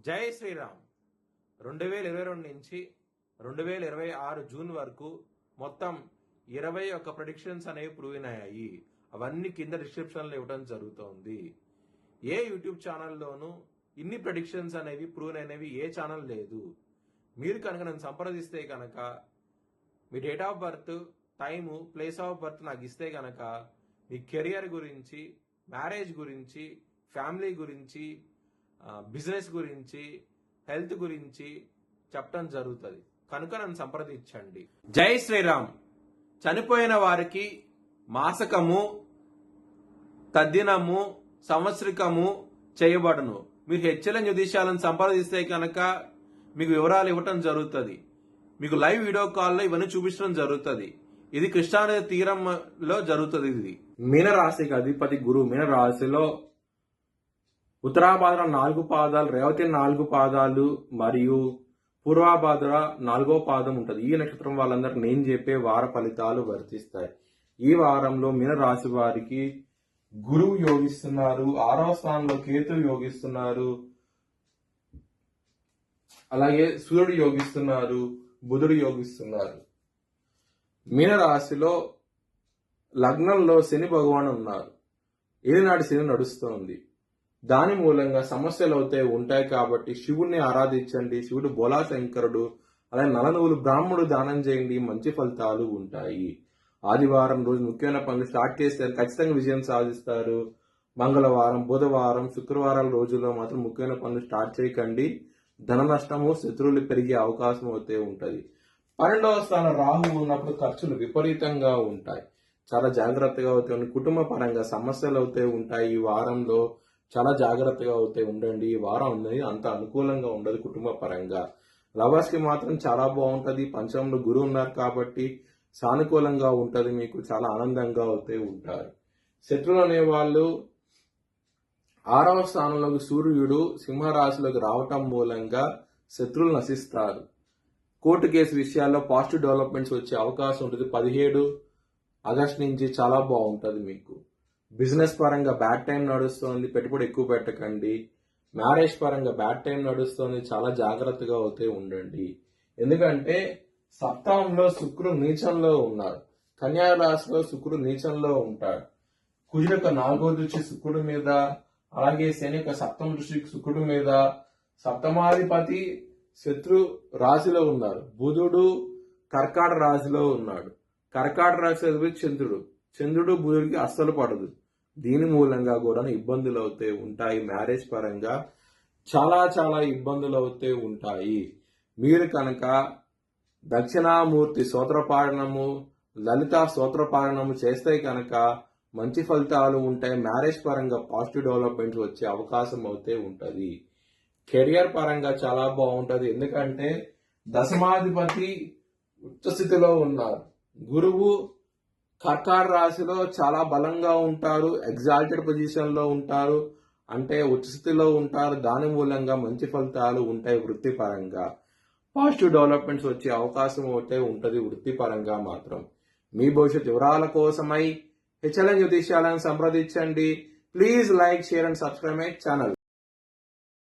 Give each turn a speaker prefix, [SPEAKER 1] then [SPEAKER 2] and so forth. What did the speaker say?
[SPEAKER 1] జై శ్రీరామ్. 2022 నుంచి 2026 జూన్ వరకు మొత్తం 21 ప్రెడిక్షన్స్ అనేవి ప్రూవ్ అయ్యాయి. అవన్నీ కింద డిస్క్రిప్షన్లో ఇవ్వడం జరుగుతోంది. ఏ యూట్యూబ్ ఛానల్లోనూ ఇన్ని ప్రెడిక్షన్స్ అనేవి ప్రూవ్ అయినవి ఏ ఛానల్ లేదు. మీరు కనుక నన్ను సంప్రదిస్తే కనుక మీ date of birth, time, place of birth నాకు ఇస్తే కనుక మీ కెరియర్ గురించి, మ్యారేజ్ గురించి, ఫ్యామిలీ గురించి, బిజినెస్ గురించి, హెల్త్ గురించి చెప్పడం జరుగుతుంది. కనుక నన్ను సంప్రదించండి. జై శ్రీరామ్. చనిపోయిన వారికి మాసకము, తద్దినము, సంవత్సరికము చేయబడును. మీరు హెచ్ఎల్ఎన్ జ్యోతిష్యాలను సంప్రదిస్తే కనుక మీకు వివరాలు ఇవ్వటం జరుగుతుంది. మీకు లైవ్ వీడియో కాల్లో ఇవన్నీ చూపించడం జరుగుతుంది. ఇది కృష్ణానది తీరంలో జరుగుతుంది. ఇది మీనరాశికి అధిపతి గురువు. మీనరాశిలో ఉత్తరాభాద్ర 4 పాదాలు, రేవతి 4 పాదాలు మరియు పూర్వాభాద్ర 4వ పాదం ఉంటుంది. ఈ నక్షత్రం వాళ్ళందరికీ నేను చెప్పే వార ఫలితాలు వర్తిస్తాయి. ఈ వారంలో మీనరాశి వారికి గురువు యోగిస్తున్నారు, 6వ స్థానంలో కేతువు యోగిస్తున్నారు, అలాగే సూర్యుడు యోగిస్తున్నారు, బుధుడు యోగిస్తున్నారు. మీనరాశిలో లగ్నంలో శని భగవాన్ ఉన్నారు. ఏలినాటి శని నడుస్తోంది. దాని మూలంగా సమస్యలు అయితే ఉంటాయి. కాబట్టి శివుణ్ణి ఆరాధించండి. శివుడు బోలా శంకరుడు. అలాగే నలనువులు బ్రాహ్మణుడు దానం చేయండి, మంచి ఫలితాలు ఉంటాయి. ఆదివారం రోజు ముఖ్యమైన పనులు స్టార్ట్ చేస్తే ఖచ్చితంగా విజయం సాధిస్తారు. మంగళవారం, బుధవారం, శుక్రవారాల రోజుల్లో మాత్రం ముఖ్యమైన పనులు స్టార్ట్ చేయకండి. ధన నష్టము, శత్రువులు పెరిగే అవకాశం అయితే ఉంటుంది. 12వ స్థానం రాహు ఉన్నప్పుడు ఖర్చులు విపరీతంగా ఉంటాయి. చాలా జాగ్రత్తగా అవుతాయి. కుటుంబ పరంగా సమస్యలు అయితే ఉంటాయి. ఈ వారంలో చాలా జాగ్రత్తగా అయితే ఉండండి. ఈ వారం అనేది అంత అనుకూలంగా ఉండదు కుటుంబ పరంగా. లవర్స్ కి మాత్రం చాలా బాగుంటది. పంచమంలో గురువు ఉన్నారు కాబట్టి సానుకూలంగా ఉంటది. మీకు చాలా ఆనందంగా అయితే ఉంటారు. శత్రువులు అనేవాళ్ళు 6వ స్థానంలోకి సూర్యుడు సింహరాశిలోకి రావటం మూలంగా శత్రువులు నశిస్తారు. కోర్టు కేసు విషయాల్లో పాజిటివ్ డెవలప్మెంట్స్ వచ్చే అవకాశం ఉంటుంది. 17 ఆగస్టు నుంచి చాలా బాగుంటుంది మీకు. బిజినెస్ పరంగా బ్యాడ్ టైం నడుస్తోంది, పెట్టుబడి ఎక్కువ పెట్టకండి. మ్యారేజ్ పరంగా బ్యాడ్ టైం నడుస్తోంది, చాలా జాగ్రత్తగా అవుతే ఉండండి. ఎందుకంటే సప్తమంలో శుక్రుడు నీచంలో ఉన్నారు. కన్యా రాశిలో శుక్రుడు నీచంలో ఉంటాడు. కుజుడు యొక్క 4వ దృష్టి శుక్రుడి మీద, అలాగే శని యొక్క 7వ దృష్టి శుక్రుడి మీద. సప్తమాధిపతి శత్రు రాశిలో ఉన్నారు. బుధుడు కర్కాట రాశిలో ఉన్నాడు. కర్కాట రాశి అధిపతి చంద్రుడు. చంద్రుడు బుధుడికి అస్సలు పడదు. దీని మూలంగా కూడా ఇబ్బందులు అవుతే ఉంటాయి. మ్యారేజ్ పరంగా చాలా చాలా ఇబ్బందులు అవుతే ఉంటాయి. మీరు కనుక దక్షిణామూర్తి స్తోత్రపాఠనము, లలిత స్తోత్రపాఠనము చేస్తే కనుక మంచి ఫలితాలు ఉంటాయి. మ్యారేజ్ పరంగా పాజిటివ్ డెవలప్మెంట్స్ వచ్చే అవకాశం అయితే ఉంటుంది. కెరియర్ పరంగా చాలా బాగుంటుంది. ఎందుకంటే దశమాధిపతి ఉచ్చ స్థితిలో ఉన్నారు. గురువు కర్కాట రాశిలో చాలా బలంగా ఉంటారు. ఎగ్జాల్టెడ్ పొజిషన్ లో ఉంటారు, అంటే ఉచ్చస్థితిలో ఉంటారు. దాని మూలంగా మంచి ఫలితాలు ఉంటాయి. వృత్తిపరంగా పాజిటివ్ డెవలప్మెంట్స్ వచ్చే అవకాశం అయితే ఉంటుంది. వృత్తిపరంగా మాత్రం మీ భవిష్యత్ వివరాల కోసమై హెచ్ఎల్ఎన్ జ్యోతిష్యాలను సంప్రదించండి. Please like, share and subscribe my channel.